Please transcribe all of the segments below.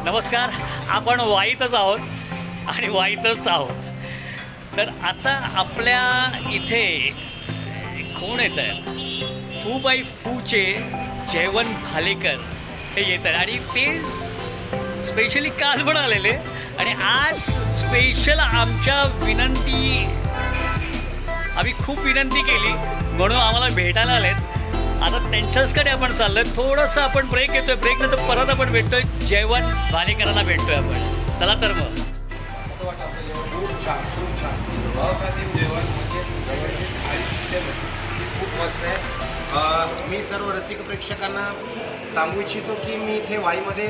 नमस्कार, आपण वाईतच आहोत आणि वाईतच आहोत. तर आता आपल्या इथे कोण येत आहेत? फू बाई फूचे जयवंत भालेकर हे येत आहेत आणि ते स्पेशली काल पण आलेले आणि आज स्पेशल आमच्या आम्ही खूप विनंती केली म्हणून आम्हाला भेटायला आलेत. आता त्यांच्याचकडे आपण चाललोय. थोडंसं आपण ब्रेक घेतोय, ब्रेकनंतर परत आपण भेटतोय जयवंत भालेकरांना भेटतोय आपण. चला तर मग. खूप छान अप्रतिम जेवण म्हणजे थाळी सिस्टम खूप मस्त आहे. मी सर्व रसिक प्रेक्षकांना सांगू इच्छितो की मी इथे वाईमध्ये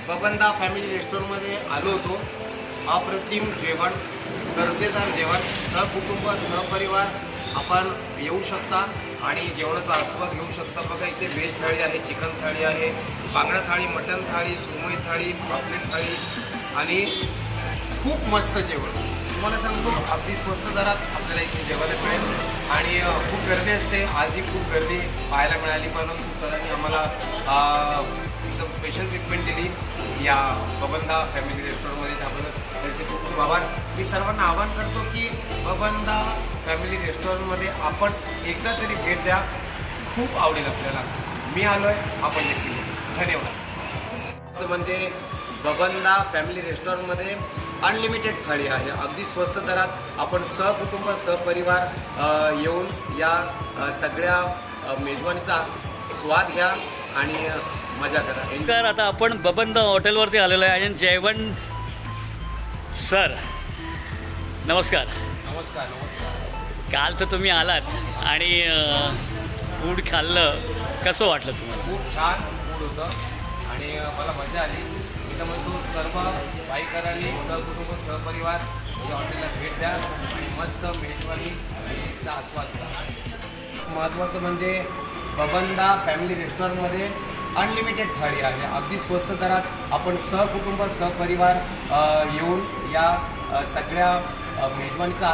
बबनदा फॅमिली रेस्टॉरंटमध्ये आलो होतो. अप्रतिम जेवण, दर्जेदार जेवण, सहकुटुंब सहपरिवार आपण येऊ शकता आणि जेवणाचा आस्वाद घेऊ शकता. बघा इथे व्हेज थाळी आहे, चिकन थाळी आहे, बांगडा थाळी, मटण थाळी, सुरमई थाळी, पापलेट थाळी आणि खूप मस्त जेवण. तुम्हाला सांगतो अगदी स्वस्त दरात आपल्याला इथे जेवायला मिळेल आणि खूप गर्दी असते. आजही खूप गर्दी पाहायला मिळाली, परंतु सरांनी आम्हाला एकदम स्पेशल ट्रीटमेंट दिली या बबनदा फॅमिली रेस्टॉरंटमध्ये. त्याबद्दल त्यांचे खूप खूप आभार. मी सर्वांना आवाहन करतो की बबनदा फॅमिली रेस्टॉरंटमध्ये आपण एकदा तरी भेट द्या. खूप आवडेल आपल्याला. मी आलो आहे, आपण देखील. धन्यवाद. म्हणजे बबनदा फॅमिली रेस्टॉरंटमध्ये अनलिमिटेड थाळी आहे. अगदी स्वस्त दरात आपण सहकुटुंब सहपरिवार येऊन या सगळ्या मेजवानीचा स्वाद घ्या आणि मजा करा. नमस्कार, आता आपण बबनदा हॉटेलवरती आलेलो आहे आणि जयवंत सर नमस्कार. नमस्कार. नमस्कार. काल तर तुम्ही आलात आणि फूड खाल्लं, कसं वाटलं तुम्हाला? खूप छान फूड होतं आणि मला मजा आली. मी तर म्हणतो सर्व बाईकरांनी सहकुटुंब सहपरिवार या हॉटेलला भेट द्या आणि मस्त मेजवानीचा आस्वाद घ्या. महत्त्वाचं म्हणजे बबनदा फॅमिली रेस्टॉरंटमध्ये अनलिमिटेड थाळी आहे. अगदी स्वस्त दरात आपण सहकुटुंब सहपरिवार येऊन या सगळ्या मेजवानीचा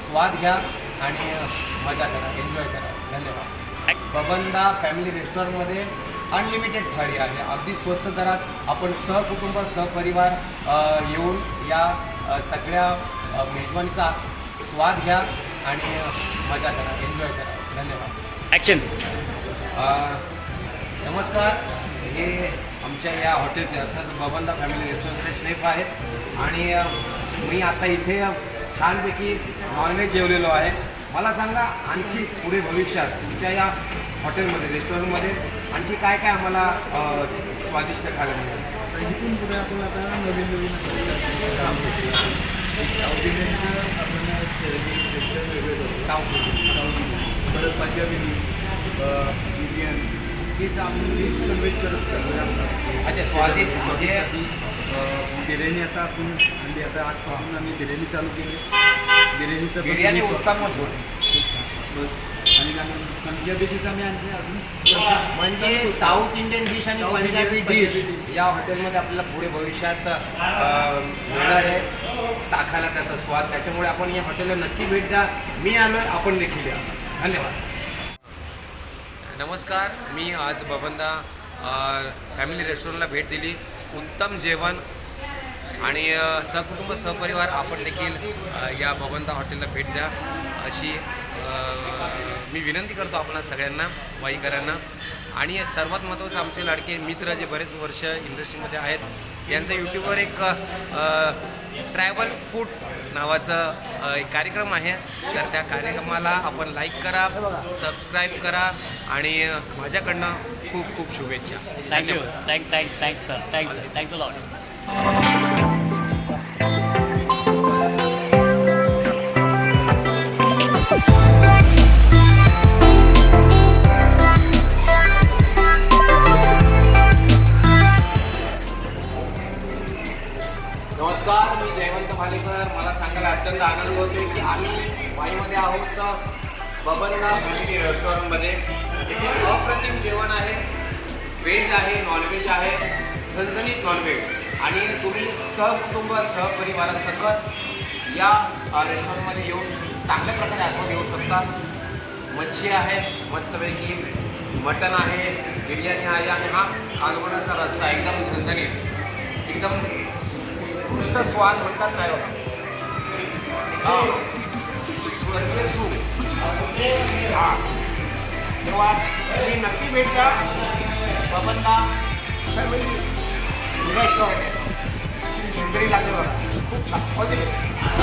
स्वाद घ्या आणि मजा करा, एन्जॉय करा. धन्यवाद. बबनदा फॅमिली रेस्टॉरंटमध्ये अनलिमिटेड थाळी आहे. अगदी स्वस्त दरात आपण सहकुटुंब सहपरिवार येऊन या सगळ्या मेजवानीचा स्वाद घ्या आणि मजा करा, एन्जॉय करा. धन्यवाद. ॲक्शन. नमस्कार. हे आमच्या या हॉटेलचे अर्थात बबनदा फॅमिली रेस्टॉरंटचे शेफ आहेत आणि मी आता इथे छानपैकी नॉनव्हेज जेवलेलो आहे. मला सांगा आणखी पुढे भविष्यात तुमच्या या हॉटेलमध्ये रेस्टॉरंटमध्ये आणखी काय काय आम्हाला स्वादिष्ट खायला मिळेल? इथून पुढे आपण आता नवीन साऊथ इंडियनचं आपण साऊथ परत पंजाबी इंडियन हेच आपण डिश कन्व्हेट करत असतात. अच्छा, स्वादिष्ट म्हणजे बिर्याणी आता आपण आणि आता आजपासून आम्ही बिर्याणी चालू केली. बिर्याणी उत्तमच होते. खूप छान. आणि पंजाबी डिश आम्ही आणली अजून. म्हणजे साऊथ इंडियन डिश आणि पंजाबी डिश या हॉटेलमध्ये आपल्याला पुढे भविष्यात मिळणार आहे चाखायला त्याचा स्वाद. त्याच्यामुळे आपण या हॉटेलला नक्की भेट द्या. मी आलो आहे, आपण देखील या. धन्यवाद. नमस्कार. मी आज बबनदा फॅमिली रेस्टॉरंटला भेट दिली. उत्तम जेवण आणि सहकुटुंब सहपरिवार आपण देखील या बबनदा हॉटेलला भेट द्या अशी मी विनंती करतो आपणा सगळ्यांना, वाईकरांना. आणि सर्वात महत्त्वाचं आमचे लाडके मित्र जे बरेच वर्ष इंडस्ट्रीमध्ये आहेत, यांचं यूट्यूबवर एक ट्रॅव्हल फूड नावाचं एक कार्यक्रम आहे. तर त्या कार्यक्रमाला आपण लाईक करा, सबस्क्राईब करा आणि माझ्याकडनं खूप खूप शुभेच्छा. Thank you. Thanks sir. Thanks a lot. नमस्कार. मी जयवंत भालेकर. मला सांगायला अत्यंत आनंद होतो की आम्ही वाईमध्ये आहोत बबनदा फॅमिली रेस्टॉरंटमध्ये. इथे अप्रतिम जेवण आहे. व्हेज आहे, नॉनव्हेज आहे, झणझणीत नॉनव्हेज आणि तुम्ही सहकुटुंब सहपरिवारासकट या रेस्टॉरंटमध्ये येऊन चांगल्या प्रकारे आस्वाद घेऊ शकता. मच्छी आहे मस्तपैकी, मटण आहे, बिर्याणी आहे आणि हा कालवणाचा रस्सा एकदम झणझणीत, एकदम उत्कृष्ट स्वाद म्हणतात नाही बघा. हां स्वर्गीय सूप. हां तेव्हा तुम्ही नक्की भेट द्या बबनदा फॅमिली रेस्टॉरंट. सुंदरी लागते बघा, खूप छान पॉझिटिव्ह.